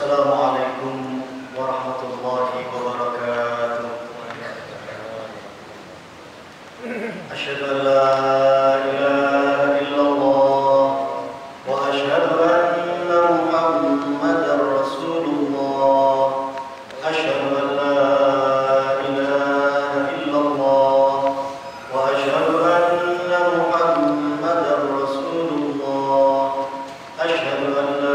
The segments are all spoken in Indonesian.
Assalamualaikum warahmatullahi wabarakatuh. Asyhadu an la ilaha illallah wa asyhadu anna Muhammadar Rasulullah. Asyhadu an la ilaha illallah wa asyhadu anna Muhammadar Rasulullah. Asyhadu an la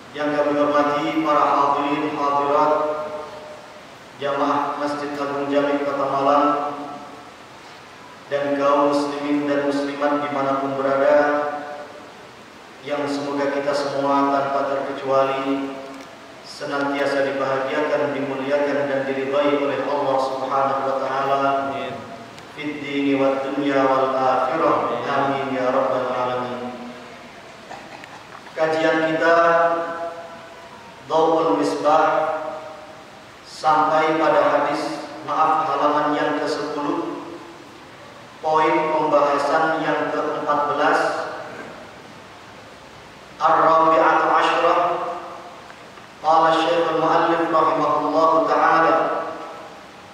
yang kami hormati para hadirin hadirat jamaah Masjid Agung Jami Kota Malang dan kaum muslimin dan muslimat dimanapun berada, yang semoga kita semua tanpa terkecuali senantiasa dibahagiakan, dimuliakan dan diridhai oleh Allah Subhanahu wa taala fid dini wad dunya wal akhirah. Amin ya rabbal alamin. Kajian kita Dhawul Misbah sampai pada halaman yang ke-10, poin pembahasan yang ke-14, Ar-Rabi'atu Asyrah. Qala Syekhul Mu'allif rahimahullahu ta'ala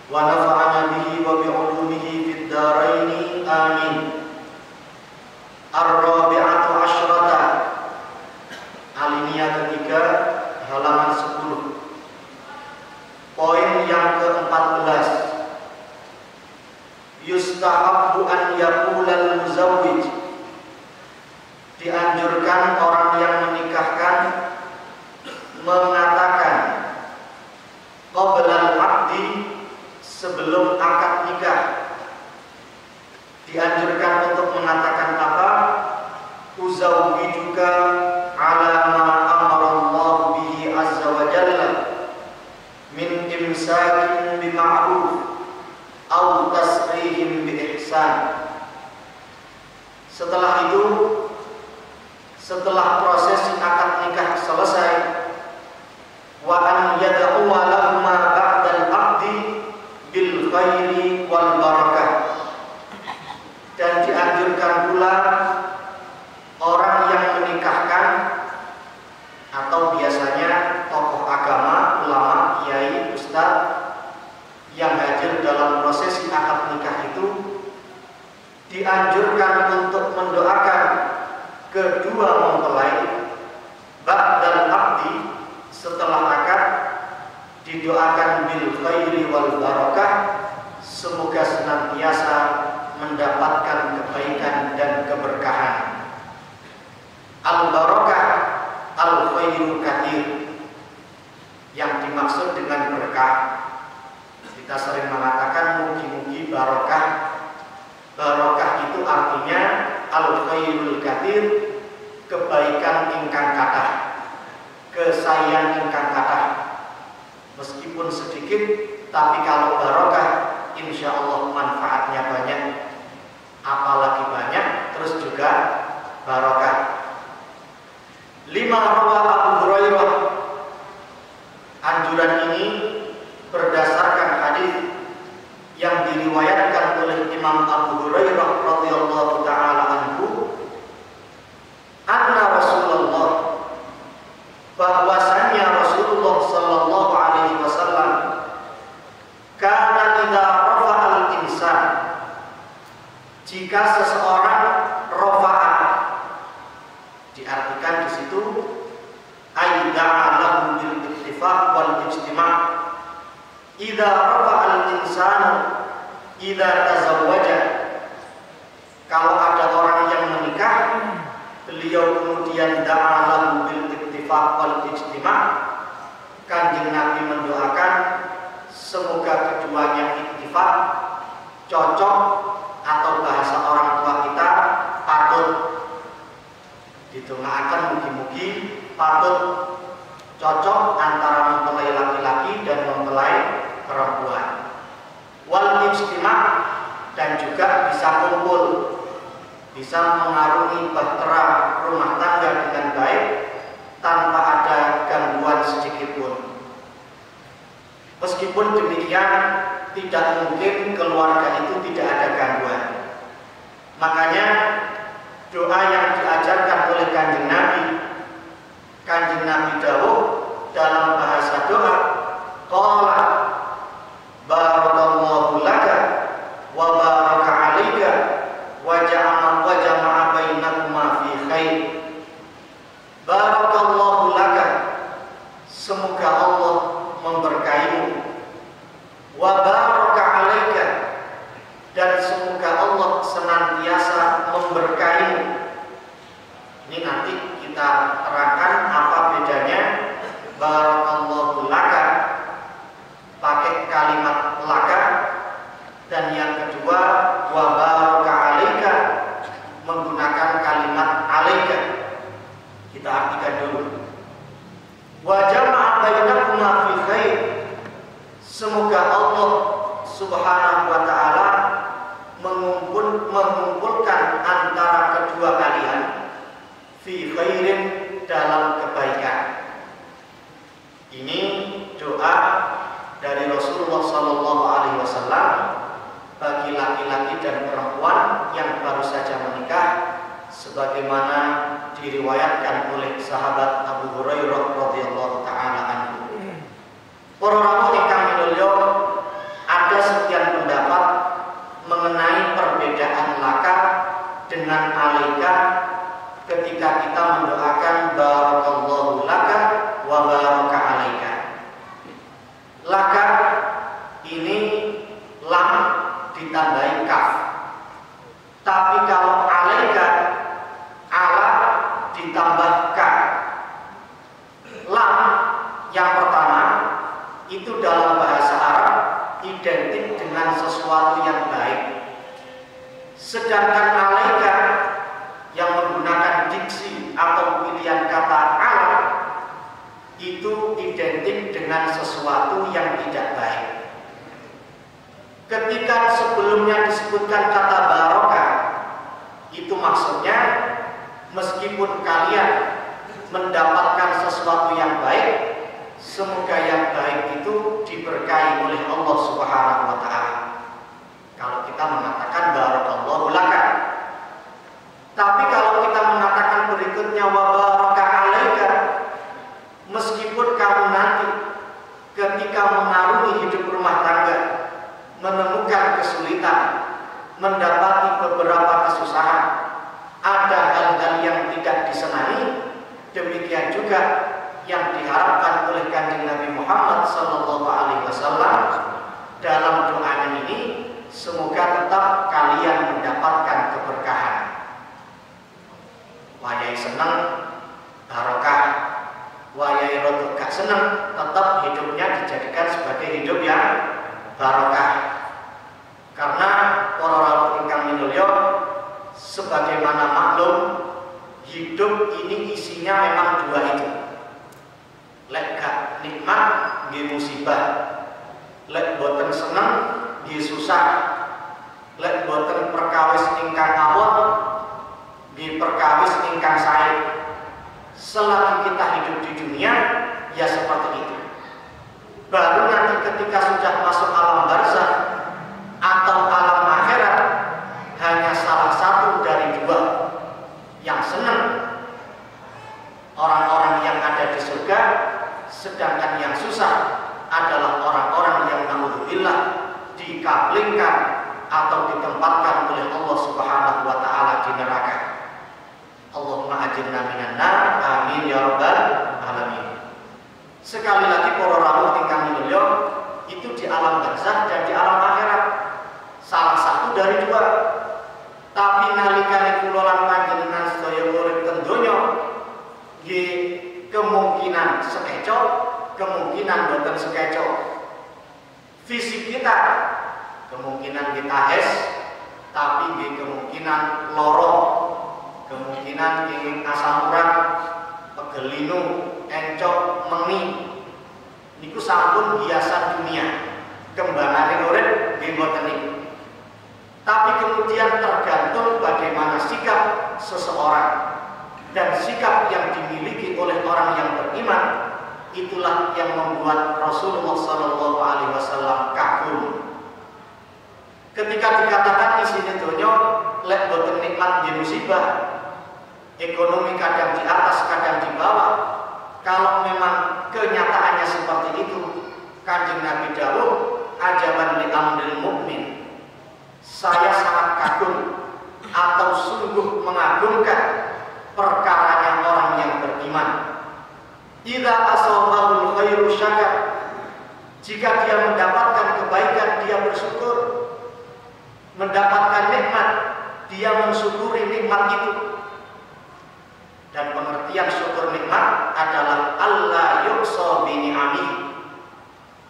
wa nafa'ana bihi wa bi'ulumihi fid dharaini amin. Ar-Rabi'atu Asyrata, alinea ketiga, halaman 10, poin yang ke-14. Yustahabbu an yaqulal muzawwij, dianjurkan orang yang menikahkan mengatakan qablal aqdi, sebelum akad nikah. Dianjurkan untuk mengatakan apa? Uzawwijuka ala ma min imsakin bima'ruf aw tasrihim biihsan. Setelah itu, setelah prosesi akad nikah selesai, wa an yad'uwa lahuma ba'dal aqdi bil khairi wal barakah, dan dianjurkan pula orang yang menikahkan atau biasanya tokoh agama, ulama, kiai, ustaz yang hadir dalam prosesi akad nikah itu dianjurkan untuk mendoakan kedua mempelai ba'dal aqdi, setelah akad, didoakan bil khairi wal barakah, semoga senantiasa mendapatkan kebaikan dan keberkahan. Al barakah al khairu katsir, yang dimaksud dengan berkah, kita sering mengatakan mugi-mugi barokah. Barokah itu artinya al khairul katsir, kebaikan ingkang kathah, kesayang ingkang kathah. Meskipun sedikit, tapi kalau barokah, insya Allah manfaatnya banyak. Apalagi banyak, terus juga barokah. 5 rawa Abu Hurairah. Anjuran ini berdasarkan hadis yang diriwayatkan oleh Imam Abu Hurairah radhiyallahu taala anhu, anna Rasulullah, bahwasanya Rasulullah sallallahu alaihi wasallam, kana idza rafa'al insan, jika seseorang rafa'a, diartikan di situ aida'alahu bil ittifaq wal ijtima', idza rafa'al insanu idza tazawwaja, kalau ada orang yang menikah, beliau kemudian da'alahu bil ittifaq wal ijtima', Kanjeng Nabi mendoakan semoga keduanya ittifaq, cocok, atau bahasa orang tua kita patut. Didoakan mugi-mugi patut cocok antara mempelai laki-laki dan mempelai perempuan. Wal ijtima', dan juga bisa kumpul, bisa mengarungi bahtera rumah tangga dengan baik tanpa ada gangguan sedikit pun. Meskipun demikian, tidak mungkin keluarga itu tidak ada gangguan. Makanya doa yang diajarkan oleh Kanjeng Nabi dawuh dalam bahasa doa, qala barakallahu laka wa baraka 'alaika wa jama'a bainakuma fi khair. Barakallahu laka, semoga Allah memberkahimu, wa baraka 'alaika, dan semoga Allah senantiasa memberkahimu. Ini nanti kita terangkan apa bedanya barakallahu laka pakai kalimat laka, dan yang kedua wa baraka 'alaika menggunakan kalimat 'alaika. Kita artikan dulu. Wa jama'a bainakuma fi khair, semoga Allah Subhanahu wa taala mengumpulkan antara kedua kalian fi khairin, dalam kebaikan. Ini doa dari Rasulullah sallallahu alaihi wasallam bagi laki-laki dan perempuan yang baru saja menikah, sebagaimana diriwayatkan oleh sahabat Abu Hurairah radhiyallahu taala anhu. Para rawuh ingkang minulya, ada sekian pendapat mengenai perbedaan laka dengan alaika ketika kita mendoakan barakallahu laka wa baraka 'alaika. Laka ini lam ditambahi kaf. Tapi kalau 'alaika, ala ditambah ka. Lam yang pertama itu dalam bahasa Arab identik dengan sesuatu yang baik. Sedangkan 'alaika yang menggunakan diksi atau pilihan kata ala itu identik dengan sesuatu yang tidak baik. Ketika sebelumnya disebutkan kata barokah, itu maksudnya meskipun kalian mendapatkan sesuatu yang baik, semoga yang baik itu diberkahi oleh Allah Subhanahu wa taala. Kalau kita mengatakan barakallahu laka. Tapi kalau kita mengatakan berikutnya wa baraka 'alaika, meskipun kamu nanti ketika mengarungi hidup rumah tangga menemukan kesulitan, mendapati beberapa kesusahan, ada hal-hal yang tidak disenangi, demikian juga yang diharapkan oleh Kanjeng Nabi Muhammad sallallahu alaihi wasallam dalam doanya ini, semoga tetap kalian mendapatkan keberkahan. Wayai senang barokah, wayai rodok gak senang, tetap hidupnya dijadikan sebagai hidup yang barokah. Karena para rawuh ingkang minulya, sebagaimana maklum, hidup ini isinya memang dua itu. Lek gak nikmat nggih musibah, lek boten seneng nggih susah, lek boten perkawis ingkang awon nggih perkawis ingkang sae. Selagi kita hidup di dunia, ya seperti itu. Baru nanti ketika sudah masuk alam barzakh atau alam akhirat, hanya salah satu dari dua yang senang, orang-orang yang ada di surga, sedangkan yang susah adalah orang-orang yang naudzubillah dikablingkan atau ditempatkan oleh Allah Subhanahu wa taala di neraka. Allahumma ajirna minan nar, amin ya rabbal alamin. Sekali lagi para rawuh ingkang minulya, itu di fisik kita, kemungkinan kita hes, tapi kemungkinan loro, kemungkinan ingin asam urat, pegelinu, encok, mengi. Niku sampun hiasan dunia, kembangane urip nggih mboten niku. Tapi kemudian tergantung bagaimana sikap seseorang dan sikap yang dimiliki oleh orang yang beriman, itulah yang membuat Rasulullah SAW kagum. Ketika dikatakan di sini donya lek boten nikmat di musibah, ekonomi kadang di atas, kadang di bawah. Kalau memang kenyataannya seperti itu, Kanjeng Nabi dawuh, ajaban li amril mukmin. Saya sangat kagum atau sungguh mengagumkan perkaranya orang yang beriman. Idza asabahul khairu syakar. Jika dia mendapatkan kebaikan, dia bersyukur. Mendapatkan nikmat, dia mensyukuri nikmat itu. Dan pengertian syukur nikmat adalah Allah yuqsa bi ni'ami.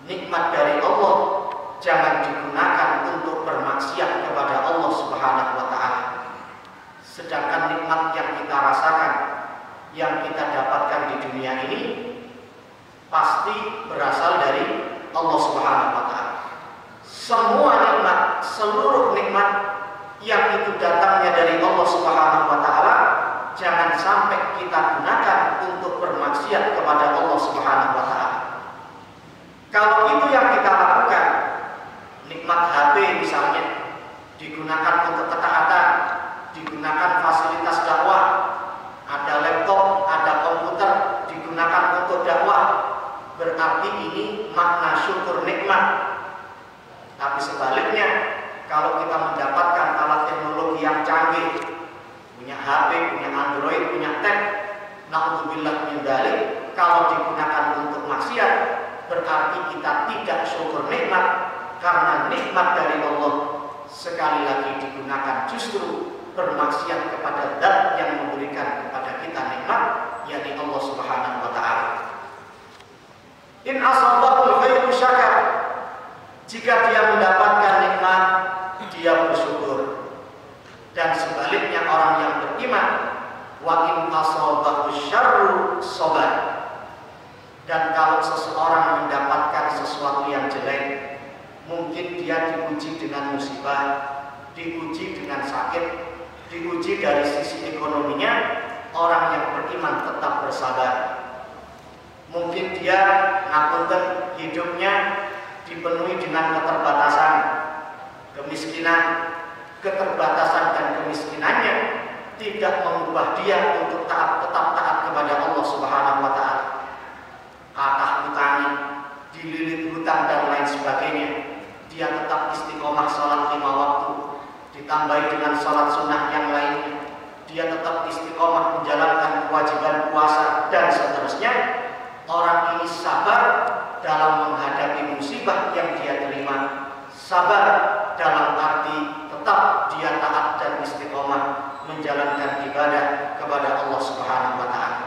Nikmat dari Allah jangan digunakan untuk bermaksiat kepada Allah Subhanahu wa taala. Sedangkan nikmat yang kita rasakan, yang kita dapatkan di dunia ini pasti berasal dari Allah Subhanahu wa taala. Semua nikmat, seluruh nikmat yang itu datangnya dari Allah Subhanahu wa taala, jangan sampai kita gunakan untuk bermaksiat kepada Allah Subhanahu wa taala. Kalau itu yang kita lakukan, nikmat HP misalnya digunakan untuk ketaatan, digunakan fasilitas dakwah, ada laptop, ada komputer digunakan untuk dakwah, berarti ini makna syukur nikmat. Tapi sebaliknya, kalau kita mendapatkan alat teknologi yang canggih, punya HP, punya Android, punya tab, na'udzubillah min dzalik, kalau digunakan untuk maksiat, berarti kita tidak syukur nikmat, karena nikmat dari Allah sekali lagi digunakan justru bermaksiat kepada Zat yang memberikan kepada kita nikmat, yakni Allah Subhanahu wa taala. In asabahul khairu syakar. Jika dia mendapatkan nikmat, dia bersyukur. Dan sebaliknya orang yang beriman, wa in asabahu syarru sabar. Dan kalau seseorang mendapatkan sesuatu yang jelek, mungkin dia diuji dengan musibah, diuji dengan sakit, diuji dari sisi ekonominya, orang yang beriman tetap bersabar. Mungkin dia ngapunten hidupnya dipenuhi dengan keterbatasan, kemiskinan, keterbatasan dan kemiskinannya tidak mengubah dia untuk tetap taat kepada Allah Subhanahu wa taala. Kathah utangi, dililit hutang dan lain sebagainya, dia tetap istiqomah salat 5 waktu, ditambahi dengan salat sunnah yang lainnya, dia tetap istiqomah menjalankan kewajiban puasa dan seterusnya. Orang ini sabar dalam menghadapi musibah yang dia terima, sabar dalam arti tetap dia taat dan istiqomah menjalankan ibadah kepada Allah Subhanahu wa taala.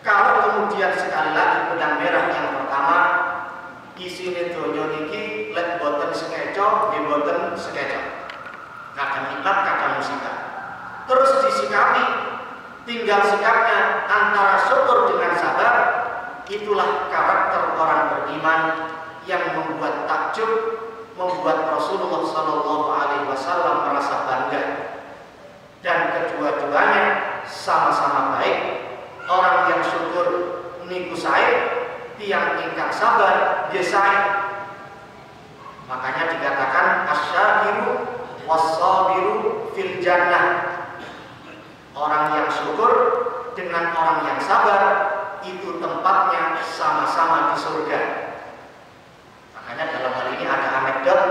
Kalau kemudian sekali lagi benang merah yang pertama, isine donya niki lek boten sekeco, nggih boten sekeco. Kadang nikmat, kadang musibah. Terus disikapi, tinggal sikapnya antara syukur dengan sabar. Itulah karakter orang beriman yang membuat takjub, membuat Rasulullah SAW merasa bangga. Dan kedua-duanya sama-sama baik. Orang yang syukur niku sae, tiang ingkang sabar nggih sae. Makanya dikatakan asyakiru was-sabiru fil jannah. Orang yang syukur dengan orang yang sabar itu tempatnya sama-sama di surga. Makanya dalam hal ini ada anekdot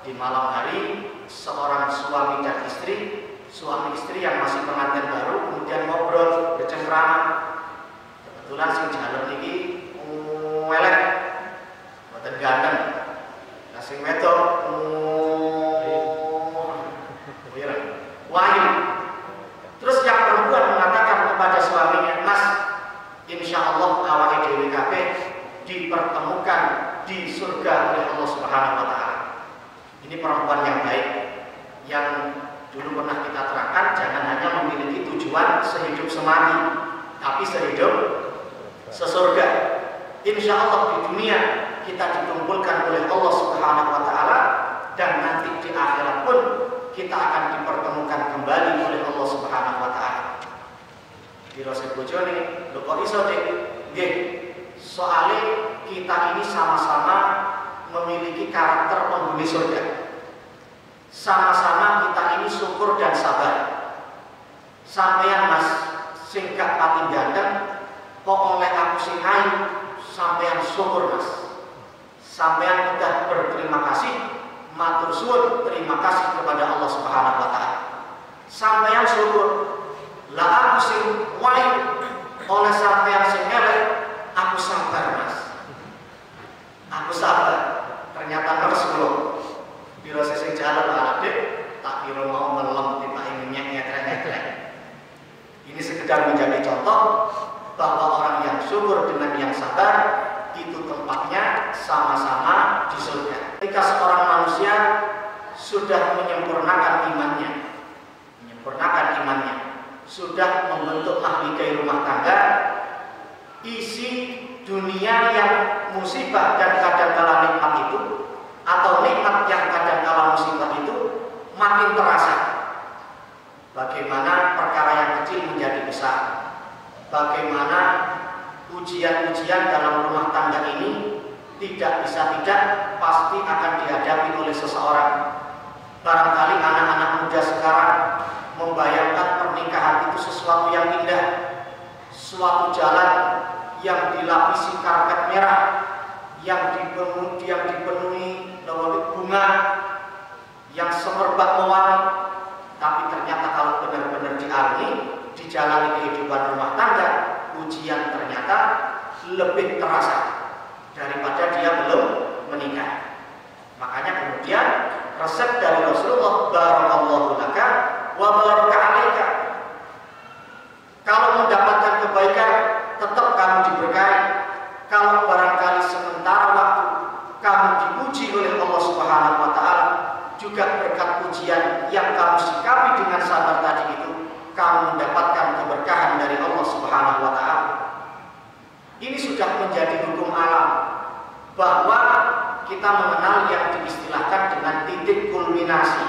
di malam hari seorang suami dan istri, suami istri yang masih pengantin baru kemudian ngobrol bercengkrama. Kebetulan sing jalur niki elek, mboten ganteng. Lah sing wedok wahyu. Terus yang perempuan mengatakan kepada suaminya, "Mas, insya Allah awake dhewe kabeh dipertemukan di surga oleh Allah Subhanahu wa taala. Ini perempuan yang baik yang dulu pernah kita terangkan, jangan hanya memiliki tujuan sehidup semati, tapi sehidup sesurga. Insya Allah di dunia kita dikumpulkan oleh Allah Subhanahu wa taala, dan nanti di akhirat pun kita akan dipertemukan kembali oleh Allah Subhanahu wa taala. Di rasa bojone, lho kok iso Dik? Nggih, soalnya kita ini sama-sama memiliki karakter penghuni surga. Sama-sama kita ini syukur dan sabar. Sampeyan Mas sing gak pati ganteng kok oleh aku sing ayu, sampeyan syukur Mas. Sampeyan udah berterima kasih, matur suwun, terima kasih kepada Allah Subhanahu wa taala. Sampeyan syukur, lah aku sing wayu oleh sampeyan sing elek, aku sabar Mas. Aku sabar. Ternyata harus loh. Biro sing jalan adik, tak kira mau melem tiba ingin nyetrek-nyetrek. Ini sekedar menjadi contoh bahwa orang yang syukur dengan yang sabar itu tempatnya sama-sama di surga. Ketika seorang manusia sudah menyempurnakan imannya, sudah membentuk mahligai rumah tangga, isi dunia yang musibah dan kadangkala nikmat itu, atau nikmat yang kadangkala musibah itu makin terasa. Bagaimana perkara yang kecil menjadi besar, bagaimana ujian-ujian dalam rumah tangga ini tidak bisa tidak pasti akan dihadapi oleh seseorang. Barangkali anak-anak muda sekarang membayangkan pernikahan itu sesuatu yang indah, suatu jalan yang dilapisi karpet merah, yang dipenuhi bunga, yang semerbak mewarna. Tapi ternyata kalau benar-benar dialami, dijalani kehidupan rumah tangga, ujian ternyata lebih terasa daripada dia belum menikah. Makanya kemudian resep dari Rasulullah, barakallahu laka wa baraka alaika. Kalau mendapatkan kebaikan, tetap kamu diberkahi. Kalau barangkali sementara waktu kamu dipuji oleh Allah Subhanahu wa taala, juga berkat ujian yang kamu sikapi dengan sabar tadi itu, kamu mendapatkan keberkahan dari Allah Subhanahu wa taala. Ini sudah menjadi hukum alam bahwa kita mengenal yang diistilahkan dengan titik kulminasi.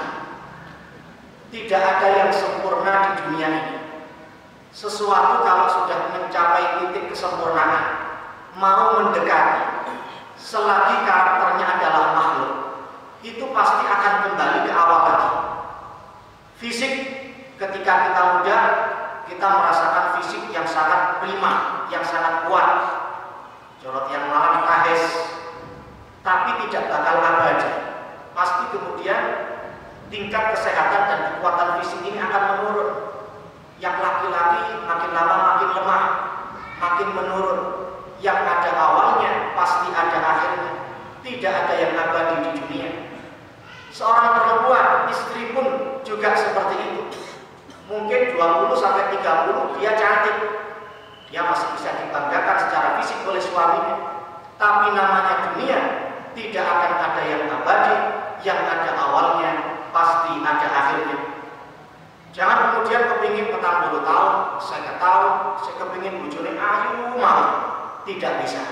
Tidak ada yang sempurna di dunia ini. Sesuatu kalau sudah mencapai titik kesempurnaan, mau mendekati, selagi karakternya adalah makhluk, itu pasti akan kembali ke awal lagi. Fisik, ketika kita muda, kita merasakan fisik yang sangat prima, yang sangat kuat, jorot yang malam kahes, tapi tidak bakal abadi. Pasti kemudian tingkat kesehatan dan kekuatan fisik ini akan menurun. Yang laki-laki makin lama makin lemah, makin menurun. Yang ada awalnya pasti ada akhirnya. Tidak ada yang abadi di dunia. Seorang perempuan, istri pun juga seperti itu. Mungkin 20-30 dia cantik, dia masih bisa dibanggakan secara fisik oleh suaminya. Tapi namanya dunia, tidak akan ada yang abadi. Yang ada awalnya pasti ada akhirnya. Jangan kemudian kepingin 40 tahun, saya tahu, saya kepingin bujurnya ayu mau. Tidak bisa.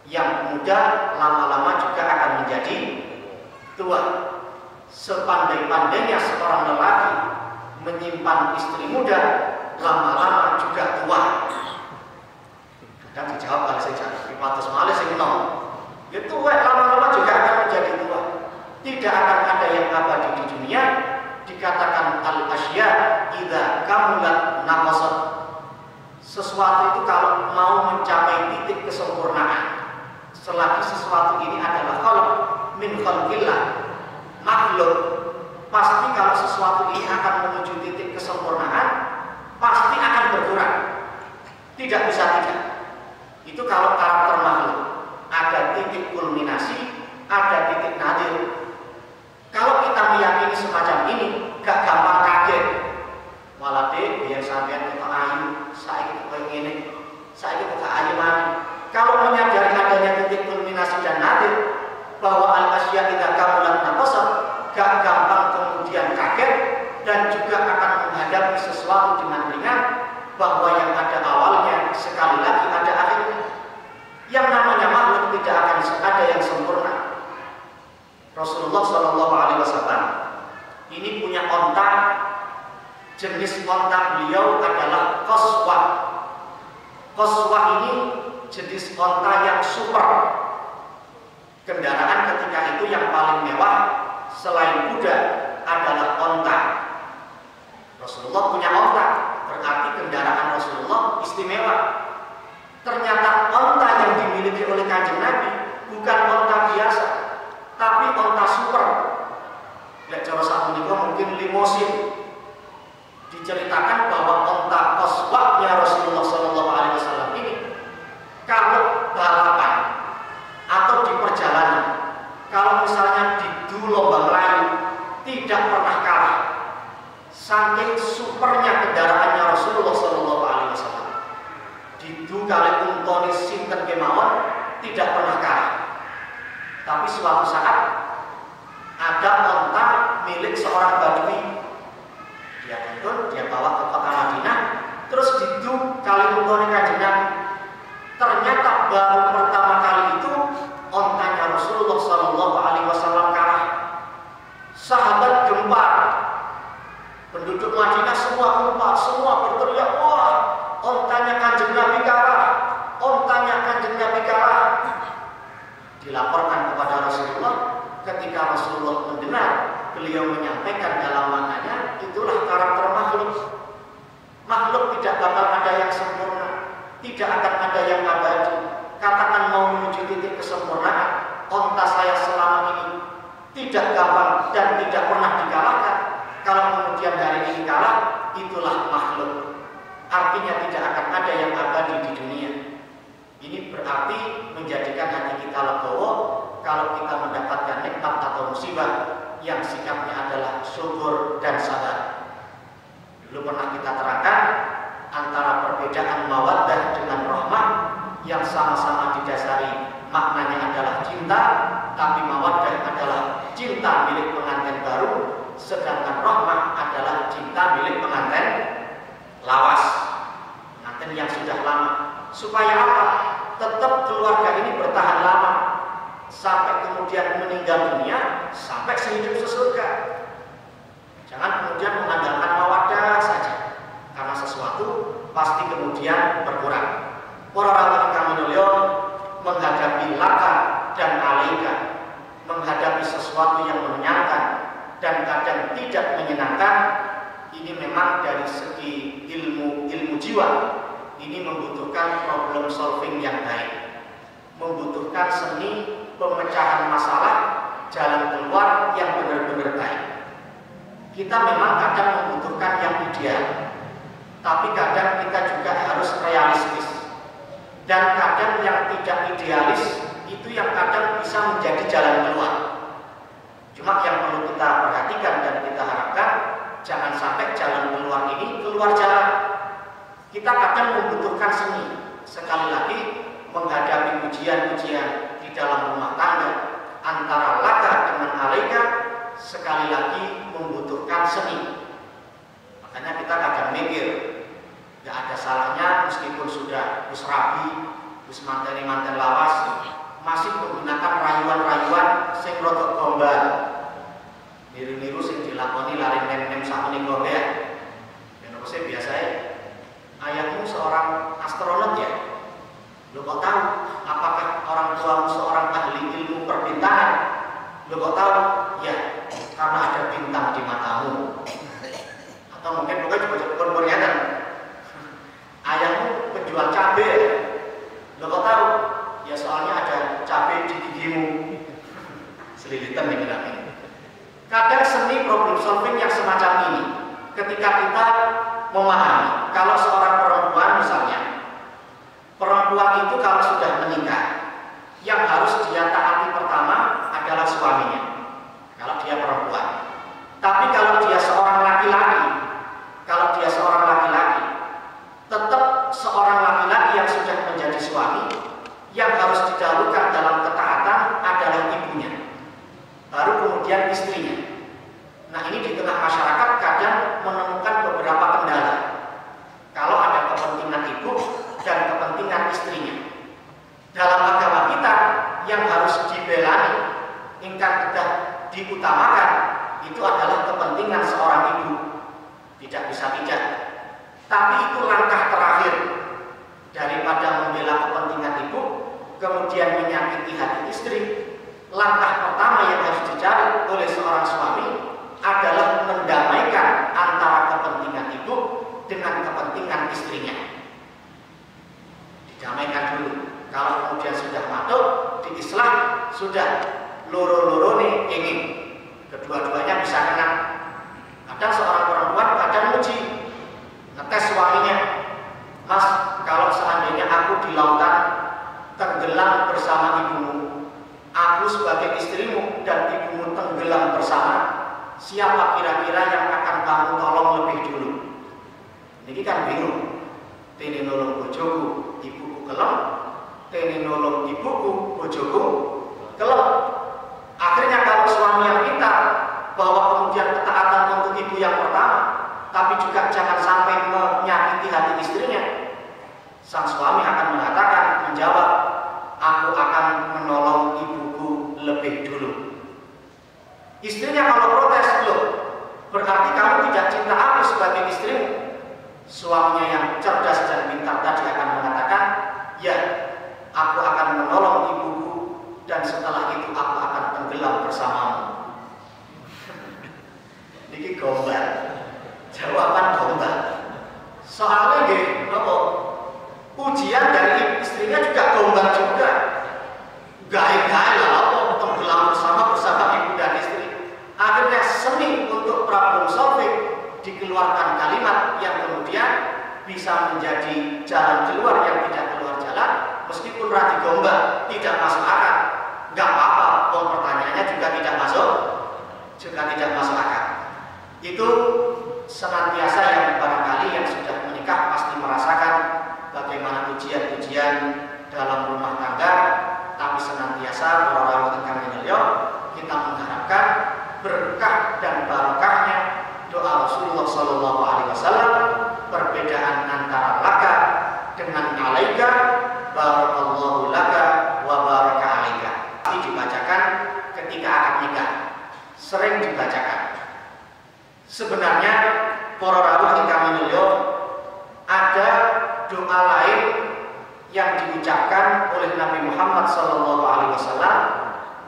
Yang muda lama-lama juga akan menjadi tua. Sepandai-pandainya seorang lelaki menyimpan istri muda, lama-lama juga tua. Kadang dijawab oleh saya, patus malih sing enom. Itu lama-lama juga akan menjadi tua. Tidak akan ada yang abadi di dunia. Dikatakan al-asya idza kamulat naqasat. Sesuatu itu kalau mau mencapai titik kesempurnaan, selagi sesuatu ini adalah khalq min khalqillah, makhluk, pasti kalau sesuatu ini akan menuju titik kesempurnaan, pasti akan berkurang. Tidak bisa tidak. Itu kalau karakter makhluk. Ada titik kulminasi, ada titik nadir. Kalau kita meyakini semacam ini, gak gampang kaget. Malah deh, biar sampean kita ayu, saya kita pengen ini, saya kita ayu mana. Kalau menyadari adanya titik kulminasi dan nadir, bahwa al-asya idza kamulat naqasat, gak gampang kemudian kaget dan juga akan menghadapi sesuatu dengan ringan, bahwa yang ada awalnya sekali lagi ada akhirnya. Yang namanya makhluk tidak akan ada yang sempurna. Rasulullah SAW ini punya onta, jenis onta beliau adalah qaswah. Qaswah ini jenis onta yang super. Kendaraan ketika itu yang paling mewah selain kuda adalah onta. Rasulullah punya onta, berarti kendaraan Rasulullah istimewa. Ternyata onta yang dimiliki oleh Kanjeng Nabi bukan onta biasa, tapi onta super. Lek cara sakmenika mungkin limosin. Diceritakan bahwa onta qaswahnya Rasulullah SAW ini kalau balapan atau di perjalanan, kalau misalnya di lomba lain tidak pernah kalah. Saking supernya kendaraannya Rasulullah SAW. Didu kali untoni sinten kemawon tidak pernah kalah. Tapi suatu saat ada onta milik seorang badui. Dia tuntun, dia bawa ke kota Madinah, terus didu kali untoni Kanjeng Nabi. Ternyata baru pertama kali itu ontanya Rasulullah SAW kalah. Sahabat gempar. Penduduk Madinah semua gempar, semua berteriak, wah, ontanya Kanjeng Nabi kalah, ontanya Kanjeng Nabi kalah. Dilaporkan kepada Rasulullah. Ketika Rasulullah mendengar, beliau menyampaikan dalam maknanya, itulah karakter makhluk. Makhluk tidak bakal ada yang sempurna, tidak akan ada yang abadi. Katakan mau menuju titik kesempurnaan, onta saya selama ini tidak gampang dan tidak pernah dikalahkan. Kalau kemudian hari ini kalah, itulah makhluk. Artinya tidak akan ada yang abadi di dunia. Ini berarti menjadikan hati kita legowo kalau kita mendapatkan nikmat atau musibah yang sikapnya adalah syukur dan sabar. Dulu pernah kita terangkan antara perbedaan mawaddah dengan rahmah yang sama-sama didasari maknanya adalah cinta, tapi mawaddah adalah cinta milik pengantin baru, sedangkan rahmah adalah cinta milik pengantin lawas, pengantin yang sudah lama. Supaya apa? Tetap keluarga ini bertahan lama sampai kemudian meninggal dunia, sampai sehidup sesurga. Jangan kemudian mengandalkan mawaddah saja, karena sesuatu pasti kemudian berkurang. Para rawuh ingkang minulya, menghadapi laka dan alaika, menghadapi sesuatu yang menyenangkan dan kadang tidak menyenangkan, ini memang dari segi ilmu jiwa, ini membutuhkan problem solving yang baik, membutuhkan seni pemecahan masalah, jalan keluar yang benar-benar baik. Kita memang kadang membutuhkan yang ideal, tapi kadang kita juga harus realistis. Dan kadang yang tidak idealis itu yang kadang bisa menjadi jalan keluar. Cuma yang perlu kita perhatikan dan kita harapkan, jangan sampai jalan keluar ini keluar jalan. Kita kadang membutuhkan seni. Sekali lagi, menghadapi ujian-ujian di dalam rumah tangga antara laka dengan alaika, sekali lagi membutuhkan seni. Makanya kita kadang mikir, gak ada salahnya meskipun sudah rabi, manten lawas, masih menggunakan rayuan-rayuan sing rodok gombal, niru-niru sing dilakoni lari nem-nem sakmenika ya. Yen apa sih biasanya ayahmu seorang astronot ya? Lo kok tahu? Apakah orang tuamu seorang ahli ilmu perbintangan? Lo kok tahu? Ya, karena ada bintang di matamu. Atau mungkin bukan coba kelihatan. Ayahmu penjual cabai. Lo kok tahu? Ya soalnya ada cabai di gigimu. Selilitan nih bilang ini. Kadang seni problem solving yang semacam ini, ketika kita memahami, kalau seorang perempuan misalnya, perempuan itu kalau sudah menikah, yang harus dia taati pertama adalah suaminya, kalau dia perempuan. Tapi kalau dia seorang laki-laki, tetap seorang laki-laki yang sudah menjadi suami, yang harus didahulukan dalam ketaatan adalah ibunya. ingkang kedah diutamakan itu adalah kepentingan seorang ibu. Tidak bisa tidak. Tapi itu langkah terakhir daripada membela kepentingan ibu, kemudian menyakiti hati istri. Langkah pertama yang harus dicari oleh seorang suami adalah mendamaikan antara kepentingan ibu dengan kepentingan istrinya. Didamaikan dulu. Kalau kemudian sudah maduk, diislah, sudah loro-loro nih ingin kedua-duanya bisa kena. Kadang seorang perempuan kadang muji, ngetes suaminya, Mas, kalau seandainya aku di lautan tenggelam bersama ibumu, aku sebagai istrimu dan ibumu tenggelam bersama, siapa kira-kira yang akan kamu tolong lebih dulu? Ini kan bingung. Tini nolong bojoku, ibuku kelem. Tini nolong ibuku, bojoku kelem. Akhirnya kalau suami yang pintar, bahwa kemudian ketaatan untuk ibu yang pertama, tapi juga jangan sampai menyakiti hati istrinya. Sang suami akan mengatakan, menjawab, aku akan menolong ibuku lebih dulu. Istrinya kalau protes, loh, berarti kamu tidak cinta aku sebagai istrimu. Suaminya yang cerdas dan pintar tadi akan mengatakan, ya, aku akan menolong ibuku dan setelah itu aku akan tenggelam bersamamu. Ini gombal, jawaban gombal. Soalnya ujian dari istrinya juga gombal juga. Gae-gae lah, tenggelam bersama ibu dan istri. Akhirnya seni untuk problem solving dikeluarkan kalimat yang kemudian bisa menjadi jalan keluar yang tidak keluar jalan, meskipun rati gombal, tidak masuk akal. Nggak apa-apa, pertanyaannya juga tidak masuk akal. Itu senantiasa yang barangkali yang sudah menikah pasti merasakan bagaimana ujian-ujian dalam rumah tangga, tapi senantiasa orang-orang ingkang minulya kita mengharapkan berkah dan barokahnya doa Rasulullah Sallallahu Alaihi Wasallam, perbedaan antara laka dengan alaika, barakallahu laka wa baraka alaika. Ini dibacakan ketika akad nikah, sering dibacakan. Sebenarnya para rawuh ingkang minulya ada doa lain yang diucapkan oleh Nabi Muhammad Sallallahu Alaihi Wasallam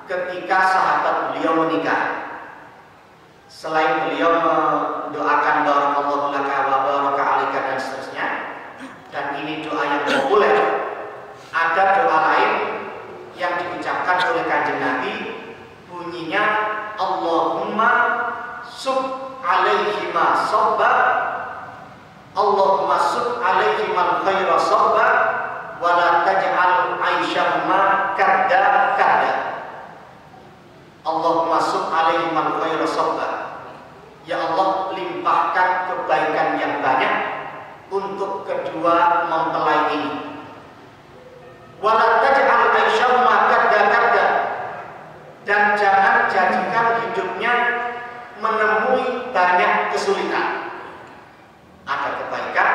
ketika sahabat beliau menikah. Selain beliau mendoakan barakallahu laka wa baraka alaika dan seterusnya, dan ini doa yang populer, ada doa lain yang diucapkan oleh Kanjeng Nabi, bunyinya Allahumma sub alaihima sabba, Allahumma sub alaihima khaira sabba, wa la taj'al aisyahuma kadda kadda. Allahumma sub alaihima khaira sabba. Ya Allah, limpahkan kebaikan yang banyak untuk kedua mempelai ini. Wa la taj'al aisyahuma kadda kadda. Dan jangan jadikan hidupnya menemui banyak kesulitan. Ada kebaikan,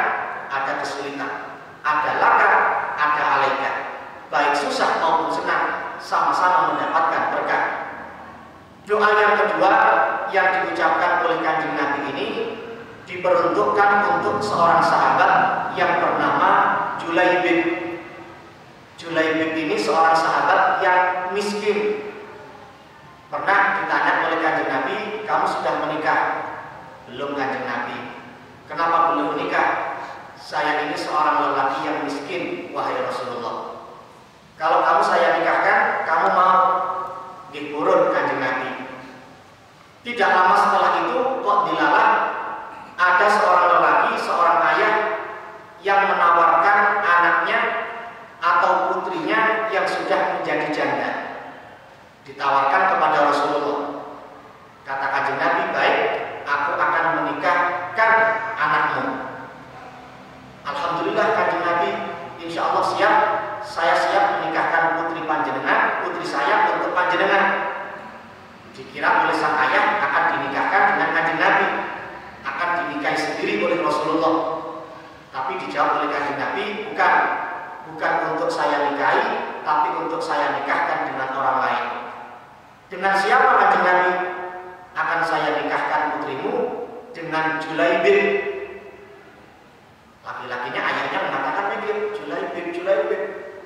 ada kesulitan, ada laka, ada alaika. Baik susah maupun senang, sama-sama mendapatkan berkah. Doa yang kedua yang diucapkan oleh Kanjeng Nabi ini diperuntukkan untuk seorang sahabat yang bernama Julaibib. Julaibib ini seorang sahabat yang miskin. Pernah ditanya oleh Kanjeng Nabi, kamu sudah menikah? Belum, Kanjeng Nabi. Kenapa belum menikah? Saya ini seorang lelaki yang miskin, wahai Rasulullah. Kalau kamu saya nikahkan, kamu mau? Dikurun, Kanjeng Nabi. Tidak lama setelah itu kok dilalah ada seorang lelaki, seorang ayah yang menawarkan anaknya atau putrinya yang sudah menjadi janda. Ditawarkan kepada Rasulullah. Kata Kanjeng Nabi, baik, aku akan menikahkan anakmu. Alhamdulillah, Kanjeng Nabi, insya Allah siap. Saya siap menikahkan putri panjenengan, putri saya untuk panjenengan. Dikira oleh sang ayah akan dinikahkan dengan Kanjeng Nabi, akan dinikahi sendiri oleh Rasulullah. Tapi dijawab oleh Kanjeng Nabi, bukan untuk saya nikahi, tapi untuk saya nikahkan dengan orang lain. dengan siapa kanjeng Nabi? Akan saya nikahkan putrimu dengan Julaibib. Laki-lakinya ayahnya mengatakan begitu,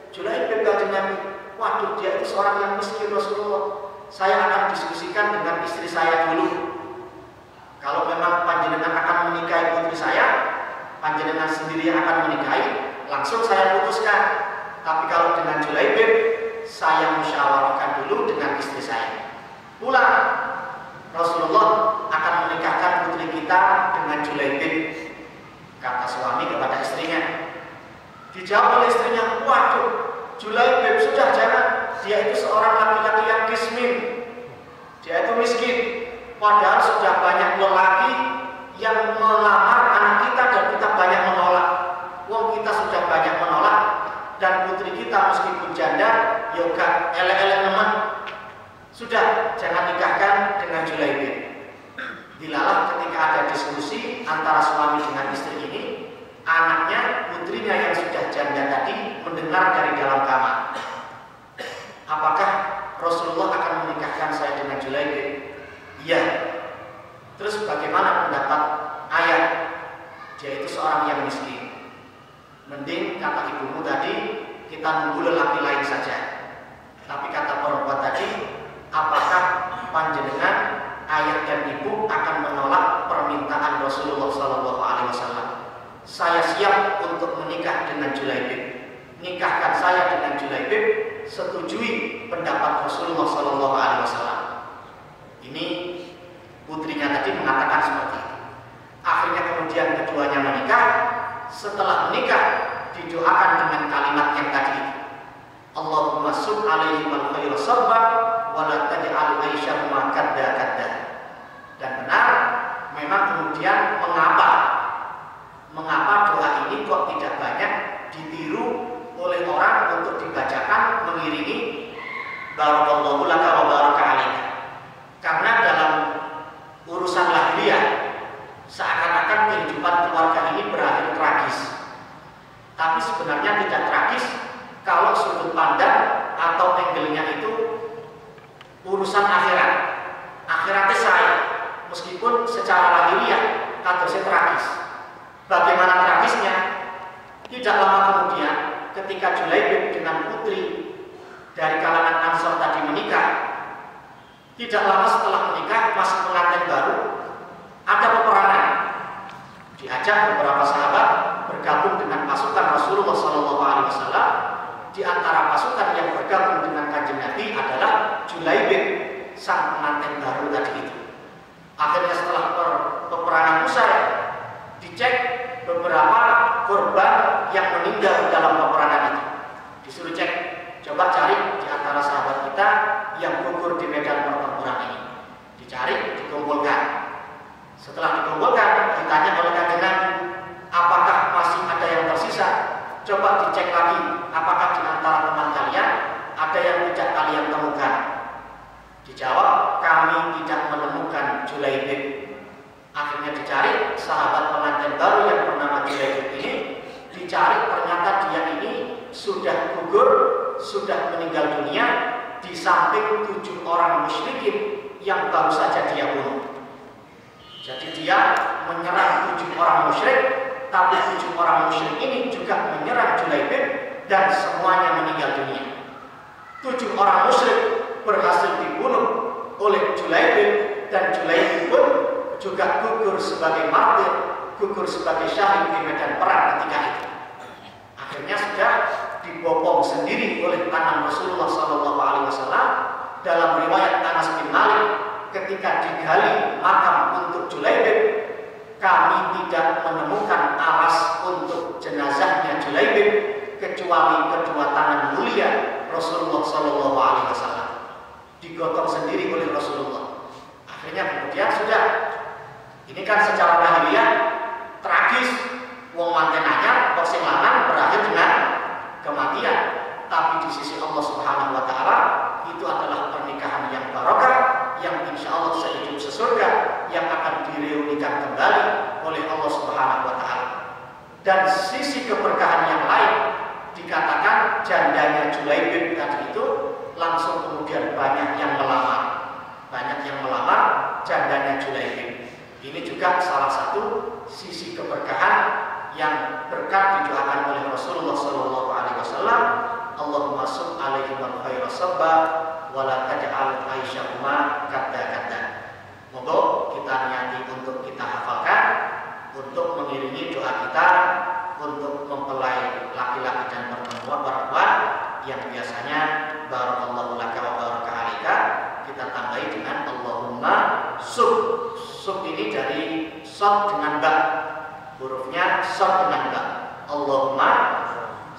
Julaibib kanjeng Nabi. Waduh, dia itu seorang yang miskin Rasulullah. Saya akan diskusikan dengan istri saya dulu. Kalau memang panjenengan akan menikahi putri saya, panjenengan sendiri yang akan menikahi, langsung saya putuskan. Tapi kalau dengan Julaibib, saya musyawarahkan dulu dengan istri saya. Pulang, Rasulullah akan menikahkan putri kita dengan Julaibib, kata suami kepada istrinya. Dijawab oleh istrinya, waduh, Julaibib sudah jangan. Dia itu seorang laki-laki yang kismin. Dia itu miskin. Padahal sudah banyak lelaki yang melamar anak kita dan kita banyak menolak. Wong kita sudah banyak menolak dan putri kita meskipun janda, yoga elek-elek nemen. Sudah jangan nikahkan dengan Julaibib. Dilalah ketika ada diskusi antara suami dengan istri ini, anaknya, putrinya yang sudah janda tadi mendengar dari dalam kamar. Apakah Rasulullah akan menikahkan saya dengan Julaibib? Iya. Terus bagaimana pendapat ayah? Dia itu seorang yang miskin. Mending kata ibumu tadi, kita nunggu lelaki lain saja. Tapi kata perempuan tadi, apakah panjenengan, ayah dan ibu akan menolak permintaan Rasulullah SAW? Saya siap untuk menikah dengan Julaibib. Nikahkan saya dengan Julaibib, setujui pendapat Rasulullah SAW. Ini putrinya tadi mengatakan seperti itu. Akhirnya kemudian keduanya menikah. Setelah menikah didoakan dengan kalimat yang tadi itu. Allahumma sub alaihi wal khairu sabba wa la taj'al aisyahuma kadda. Dan benar, memang kemudian mengapa doa ini kok tidak banyak ditiru oleh orang untuk dibacakan mengiringi barakallahu laka wa baraka alaika. Karena dalam urusan lahiriah seakan-akan kehidupan keluarga ini berakhir tragis. Tapi sebenarnya tidak tragis kalau sudut pandang atau angle-nya itu urusan akhirat. Akhiratnya saya, meskipun secara lahiriah kasusnya tragis. Bagaimana tragisnya? Tidak lama kemudian ketika Julaibib dengan putri dari kalangan Ansor tadi menikah, tidak lama setelah menikah, masih pengantin baru, ada peperangan. Diajak beberapa sahabat bergabung dengan pasukan Rasulullah SAW. Di antara pasukan yang bergabung dengan kanjeng Nabi adalah Julaibib, sang pengantin baru tadi itu. Akhirnya setelah peperangan usai, dicek beberapa korban yang meninggal dalam peperangan itu. Disuruh cek, coba cari di antara sahabat kita yang gugur di medan pertempuran ini. Dicari, dikumpulkan. Setelah dikumpulkan, ditanya oleh kanjeng Nabi, apakah masih ada yang tersisa? Coba dicek lagi, apakah di antara teman kalian ada yang tidak kalian temukan? Dijawab, kami tidak menemukan Julaibib. Akhirnya dicari sahabat pengantin baru yang bernama Julaibib ini, dicari, ternyata dia ini sudah gugur, sudah meninggal dunia di samping 7 orang musyrikin yang baru saja dia bunuh. Jadi dia menyerang 7 orang musyrik, tapi 7 orang musyrik ini juga menyerang Julaibib dan semuanya meninggal dunia. 7 orang musyrik berhasil dibunuh oleh Julaibib dan Julaibib pun juga gugur sebagai martir, gugur sebagai syahid di medan perang ketika itu. Akhirnya sudah dibopong sendiri oleh tangan Rasulullah SAW. Dalam riwayat Anas bin Malik, ketika digali makam untuk Julaibib, kami tidak menemukan alas untuk jenazahnya Julaibib kecuali kedua tangan mulia Rasulullah SAW. Digotong sendiri oleh Rasulullah. Akhirnya kemudian sudah, ini kan secara lahiriah tragis, wong manten anyar kok sing lanang berakhir dengan kematian. Tapi di sisi Allah Subhanahu wa taala itu adalah pernikahan yang barokah, yang insya Allah sehidup sesurga, yang akan direunikan kembali oleh Allah Subhanahu wa taala. Dan sisi keberkahan yang lain, dikatakan jandanya Julaibib tadi itu langsung kemudian banyak yang melamar. juga salah satu sisi keberkahan yang berkat didoakan oleh Rasulullah Sallallahu Alaihi Wasallam. Allahumma sub alaihim al-khaira sabba wala taj'al aisyahuma kadda. Moga kita niati untuk kita hafalkan, untuk mengiringi doa kita untuk mempelai laki-laki dan perempuan yang biasanya barakallahu laka wa baraka alaika kita tambahi dengan Allahumma sub. Sub ini dari sod dengan ba, hurufnya sod dengan ba. Allahumma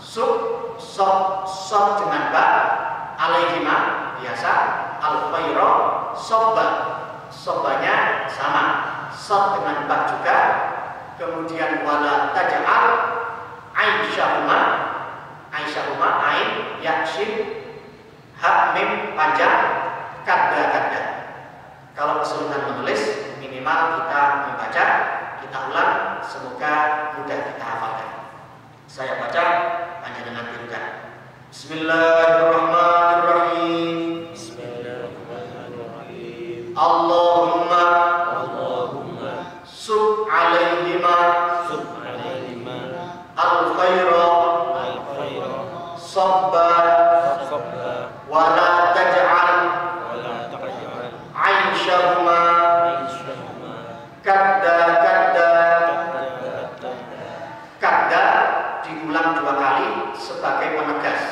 sub, sod dengan ba, alaihima biasa, al-khaira sobba, sobbanya sama, sod dengan ba juga. Kemudian wala taj'al aisyahuma, ain ya shin ha mim panjang kadda. Kalau kesulitan menulis, minimal kita membaca, kita ulang, semoga mudah kita hafalkan. Saya baca, panjenengan tirukan. Bismillahirrahmanirrahim. Allahumma sub alaihima al-khaira sabba wala taj'al aisyahuma kadda. Kadda diulang 2 kali sebagai penegas,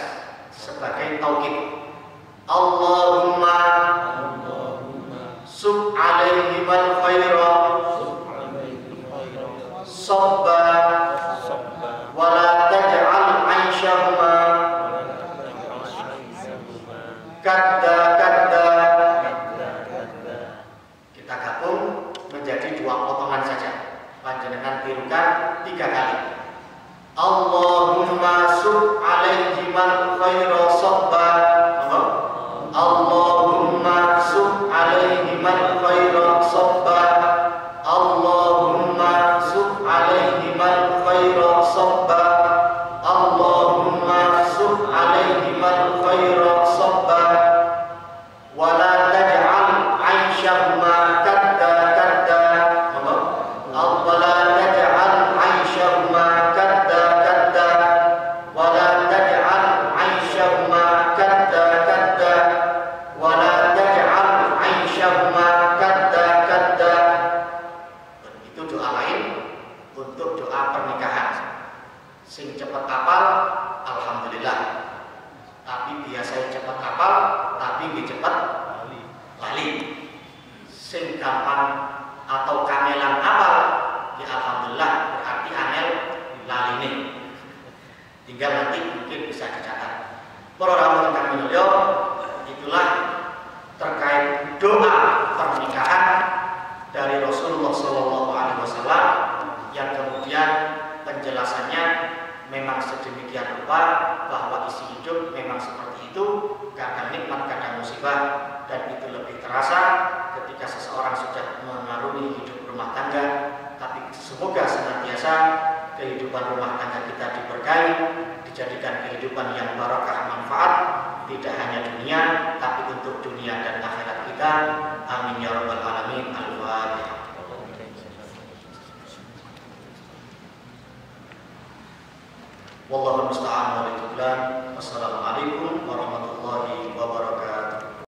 sebagai taukid. Allahumma sub alaihim al-khaira sabba wala taj'al aisyahuma kadda. Kita gabung menjadi 2 potongan saja. Panjenengan tirukan 3 kali. Allahumma sub alaihim al-khaira sabba. Allahumma sub alaihim al-khaira sabba. Allahumma sub alaihim al-khaira sabba. Allahumma sub alaihim al-khaira sabba wala taj'al aisyahuma kadda. Wala taj'al aisyahuma kadda wala taj'al aisyahuma kadda wala taj'al aisyahuma kadda. Itu doa lain untuk doa pernikahan. Sing cepet hafal alhamdulillah. Tapi biasanya cepet hafal tapi nggih cepet lali. Sing gampang atau kangelan hafal ya alhamdulillah, berarti angel laline. Tinggal nanti mungkin bisa dicatat. Para rawuh ingkang minulya, itulah terkait doa pernikahan dari Rasulullah Sallallahu Alaihi Wasallam yang kemudian penjelasannya memang sedemikian rupa bahwa isi hidup memang seperti itu, kadang nikmat kadang musibah, dan itu lebih terasa ketika seseorang sudah mengarungi hidup rumah tangga. Tapi semoga senantiasa kehidupan rumah tangga kita diberkahi, dijadikan kehidupan yang barakah manfaat, tidak hanya dunia tapi untuk dunia dan akhirat kita. Amin ya rabbal alamin. Al-Fatihah. Wallahu musta'an wa billahi. Wassalamualaikum warahmatullahi